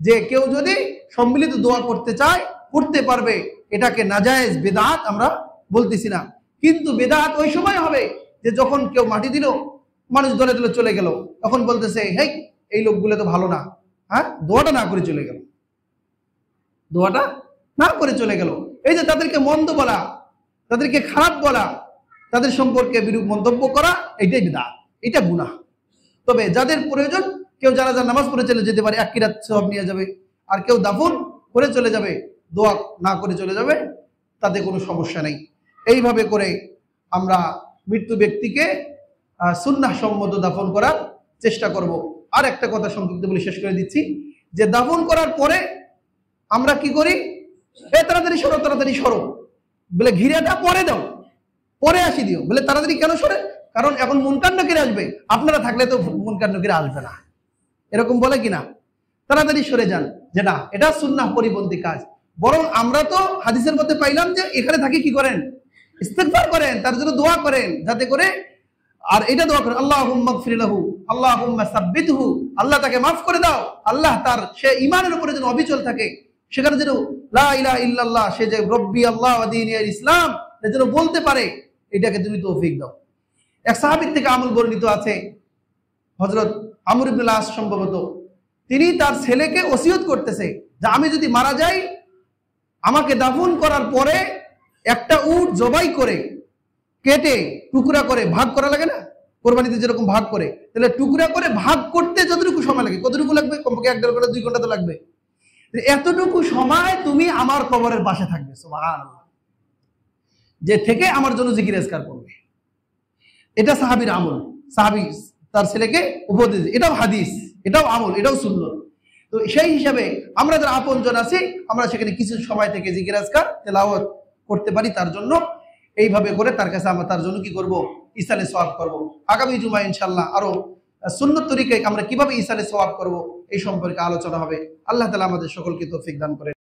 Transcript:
যে কেউ যদি সম্মিলিত দোয়া করতে চায় করতে পারবে, এটাকে নাজায়েজ বেদাত আমরা বলতেছি না। কিন্তু বেদাত ওই সময় হবে যে যখন কেউ মাটি দিল, মানুষ দলে দলে চলে গেল, তখন বলতেছে হেই এই লোকগুলো তো ভালো না, হ্যাঁ দোয়াটা না করে চলে গেল, দোয়াটা না করে চলে গেল। এই যে তাদেরকে মন্দ বলা, তাদেরকে খারাপ বলা, তাদের সম্পর্কে বিরূপ মন্তব্য করা, এইটাই বিদআত, এটা গুনাহ। তবে যাদের প্রয়োজন, কেউ জানাজার নামাজ পড়ে চলে যেতে পারে, এক কিরাত সওয়াব নিয়ে যাবে, আর কেউ দাফন করে চলে যাবে, দোয়া না করে চলে যাবে, তাতে কোনো সমস্যা নেই। এইভাবে করে আমরা মৃত্যু ব্যক্তিকে সুন্নাহ সম্মত দাফন করার চেষ্টা করব। আর একটা কথা সংক্ষিপ্ত বলে শেষ করে দিচ্ছি, যে দাফন করার পরে আমরা কি করি, তাড়াতাড়ি সরো তাড়াতাড়ি সরো বলে ঘিরেটা পরে দাও, পরে আসি দিও বলে তাড়াতাড়ি কেন সরে, কারণ এখন মুনকার নকির আসবে, আপনারা থাকলে তো মুনকার নকির আসবে না, এরকম বলে কিনা, তাড়াতাড়ি সরে যান। যে না, এটা সুন্নাহ পরিপন্থী কাজ। বরং আমরা তো হাদিসের মধ্যে পাইলাম যে এখানে থাকি কি করেন, ইস্তেগফার করেন, তার জন্য দোয়া করেন, যাতে করে, আর এটা দোয়া করেন আল্লাহুম্মা গফির লাহু আল্লাহুম্মা সাব্বিতহু, আল্লাহ তাকে মাফ করে দাও, আল্লাহ তার সে ঈমানের উপরে যেন অবিচল থাকে, সেখানে যেন লা ইলাহা ইল্লাল্লাহ, সে যে রব্বি আল্লাহ ওয়া দীনি আল ইসলাম যেন বলতে পারে, এটাকে তুমি তৌফিক দাও। এক সাহাবীর থেকে আমল বর্ণিত আছে, হযরত আমর ইবনে আস সম্ভবত, তিনি তার ছেলেকে ওসিয়ত করতেছে যে আমি যদি মারা যাই, আমাকে দাফন করার পরে একটা উট জবাই করে কেটে টুকরা করে ভাগ করা লাগে না, কোরবানিতে যেরকম ভাগ করে, তাহলে টুকরা করে ভাগ করতে যতটুকু সময় লাগে, কতটুকু লাগবে, কমপক্ষে 1-1.5 ঘন্টা 2 ঘন্টা তো লাগবে, এতটুকু সময় তুমি আমার কবরের পাশে থাকবে, সুবহানাল্লাহ, যে থেকে আমার জন্য জিকির আজকার করবে। এটা সাহাবীর আমল, সাহাবী তার ছেলেকে উপদেশ, এটাও হাদিস, এটাও আমল, এটাও সুন্নাহ। তো সেই হিসাবে আমরা যারা আপনজন আছি, আমরা সেখানে কিছু সময় থেকে জিকির আজকার তেলাওয়াত করতে পারি, তার জন্য এইভাবে করে তার কাছে আমরা তার জন্য কি করব, ইসালে সওয়াব করব। আগামী জুমায় ইনশাআল্লাহ আরো সুন্নত তরিকায় আমরা কিভাবে ইসালে সওয়াব করব এই সম্পর্কে আলোচনা হবে। আল্লাহ তাআলা আমাদের সকলকে তৌফিক দান করেন।